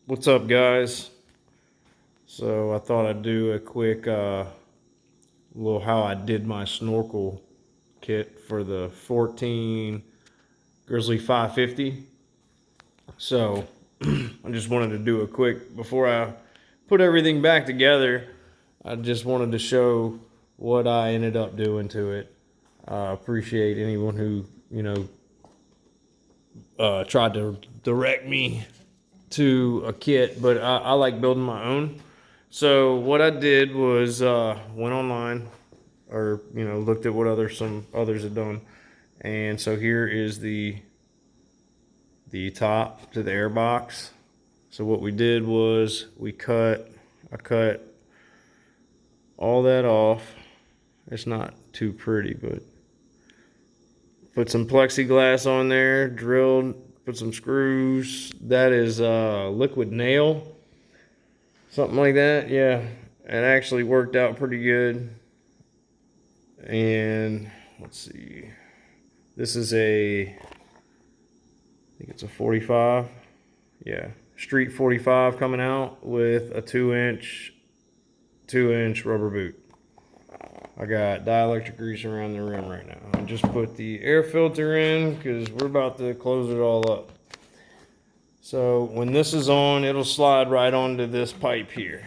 What's up, guys? So I thought I'd do a quick little how I did my snorkel kit for the 14 Grizzly 550. So I just wanted to do a quick, before I put everything back together, I just wanted to show what I ended up doing to it. Appreciate anyone who, tried to direct me to a kit, but I like building my own. So what I did was went online, or looked at what some others had done, and so here is the top to the air box. So what we did was I cut all that off. It's not too pretty, but put some plexiglass on there, drilled, put some screws. That is liquid nail, something like that. Yeah, it actually worked out pretty good. And let's see, this is I think it's a 45. Yeah, street 45 coming out with a 2-inch rubber boot. I got dielectric grease around the rim right now. I just put the air filter in because we're about to close it all up. So when this is on, it'll slide right onto this pipe here.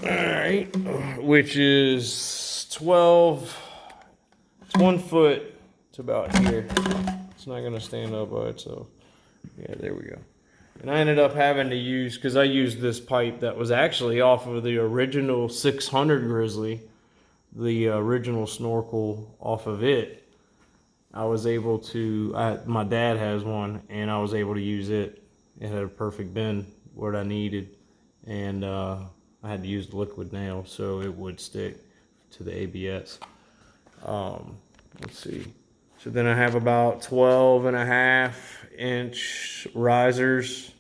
Alright, which is 12, it's 1 foot to about here. It's not gonna stand up by itself. Yeah, there we go. And I ended up having to use, because I used this pipe that was actually off of the original 600 Grizzly, the original snorkel off of it. I was able to, my dad has one, and I was able to use it. It had a perfect bend where I needed, and I had to use the liquid nail so it would stick to the ABS. Let's see. So then I have about 12.5-inch risers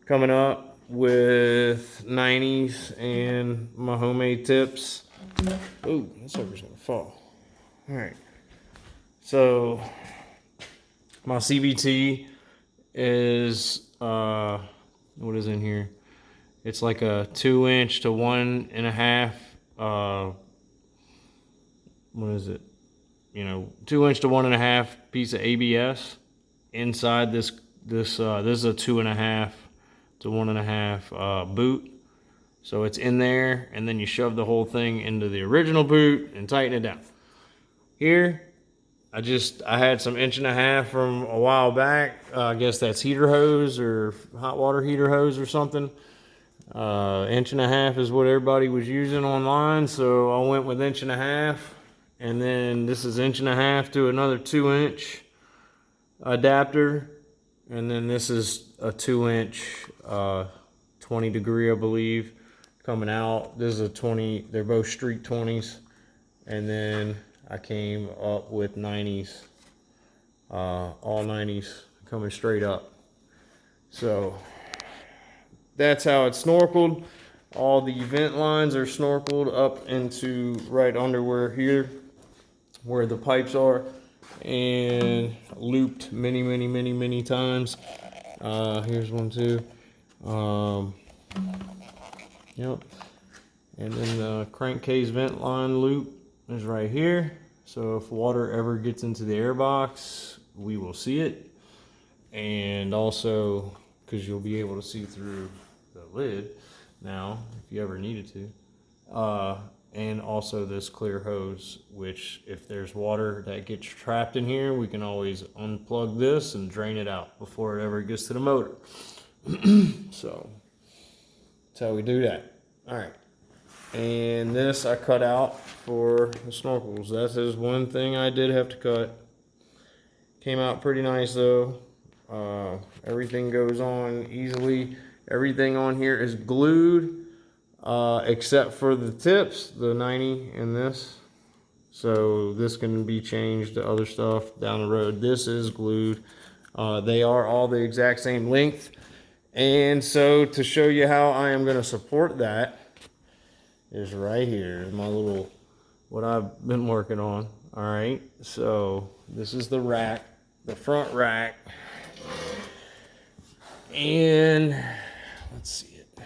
coming up with 90s and my homemade tips. Ooh, that sucker's gonna fall. All right. So my CVT is, what is in here? It's like a 2-inch to 1.5, what is it? 2-inch to 1.5 piece of ABS inside this is a 2.5 to 1.5 boot. So it's in there, and then you shove the whole thing into the original boot and tighten it down. Here, I had some 1.5 from a while back. I guess that's heater hose or hot water heater hose or something. 1.5 is what everybody was using online, so I went with 1.5. And then this is 1.5 to another 2-inch adapter. And then this is a 2-inch, 20 degree, I believe, coming out. This is a 20, they're both street 20s. And then I came up with 90s, all 90s coming straight up. So that's how it's snorkeled. All the vent lines are snorkeled up into right under here, where the pipes are, and looped many times. Here's one too. Yep. And then the crankcase vent line loop is right here. So if water ever gets into the air box, we will see it. And also, because you'll be able to see through the lid now, if you ever needed to. And also this clear hose, which if there's water that gets trapped in here, we can always unplug this and drain it out before it ever gets to the motor. So that's how we do that. All right. And this I cut out for the snorkels. That is one thing I did have to cut. Came out pretty nice though. Everything goes on easily. Everything on here is glued. Except for the tips, the 90 and this. So this can be changed to other stuff down the road. This is glued. They are all the exact same length. And so to show you how I am going to support that is right here, my little, what I've been working on. All right, so this is the rack, the front rack. And let's see it.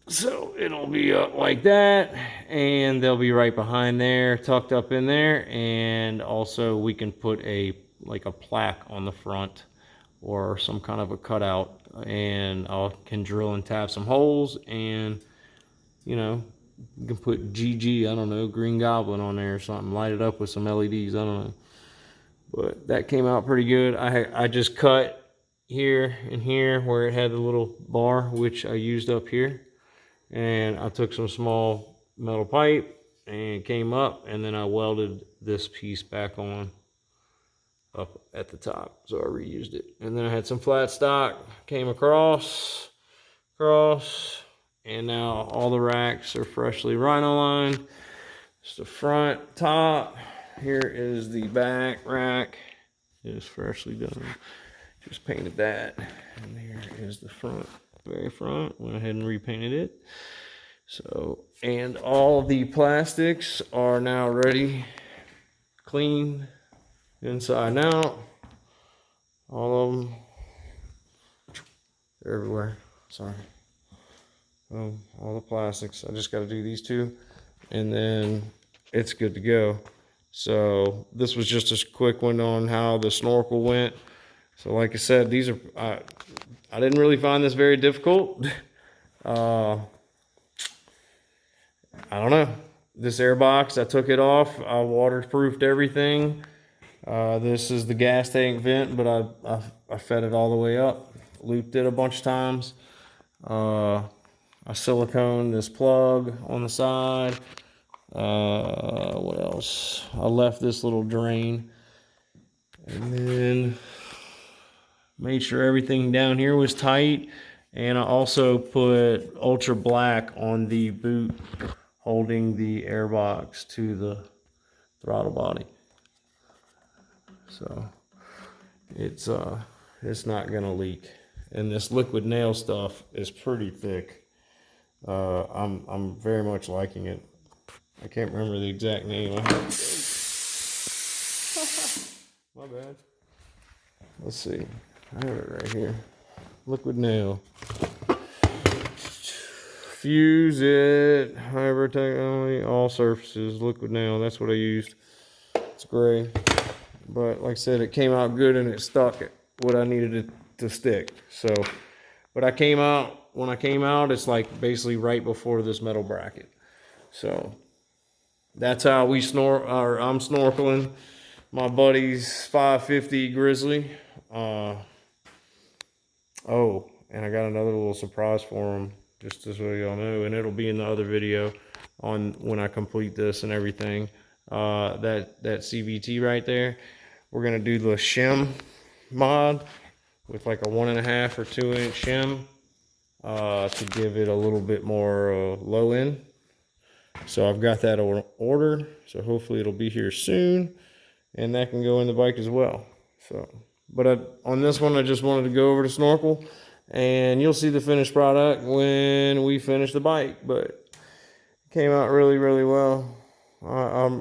So it'll be up like that, and they'll be right behind there, tucked up in there. And also we can put a plaque on the front or some kind of a cutout, and I can drill and tap some holes, and you know, you can put GG, I don't know, Green Goblin on there or something, light it up with some LEDs, I don't know. But that came out pretty good. I just cut here and here where it had the little bar, which I used up here. And I took some small metal pipe and came up, and then I welded this piece back on up at the top. So I reused it. And then I had some flat stock, came across, and now all the racks are freshly rhino lined. It's the front, top. Here is the back rack. It is freshly done. Just painted that. And here is the front, very front. Went ahead and repainted it. So, and all the plastics are now ready, clean, inside and out. All of them. They're everywhere. Sorry. All the plastics. I just got to do these two, and then it's good to go. So this was just a quick one on how the snorkel went. So like I said, these are I didn't really find this very difficult. I don't know. This air box, I took it off. I waterproofed everything. This is the gas tank vent, but I fed it all the way up. Looped it a bunch of times. I siliconed this plug on the side. What else? I left this little drain, and then made sure everything down here was tight. And I also put ultra black on the boot holding the air box to the throttle body. So it's not gonna leak. And this liquid nail stuff is pretty thick. I'm very much liking it. I can't remember the exact name. My bad. Let's see. I have it right here. Liquid nail. Fuse it. However, only all surfaces. Liquid nail. That's what I used. It's gray. But like I said, it came out good and it stuck what I needed it to stick. So, but when I came out, it's like basically right before this metal bracket. So that's how I'm snorkeling my buddy's 550 Grizzly. Oh, and I got another little surprise for him, just so y'all know, and it'll be in the other video on when I complete this and everything. That CVT right there, we're gonna do the shim mod with like a 1.5 or 2 inch shim to give it a little bit more low end. So I've got that on order, so hopefully it'll be here soon, and that can go in the bike as well. So, but on this one, I just wanted to go over to snorkel, and you'll see the finished product when we finish the bike. But it came out really, really well.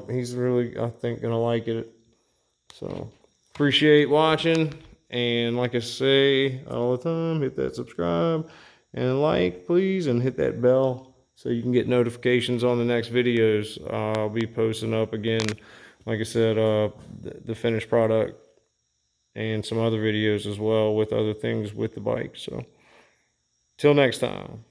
He's really, I think, gonna like it. So appreciate watching, and like I say all the time, hit that subscribe and like, please, and hit that bell so you can get notifications on the next videos. I'll be posting up again, like I said, the finished product and some other videos as well with other things with the bike. So till next time.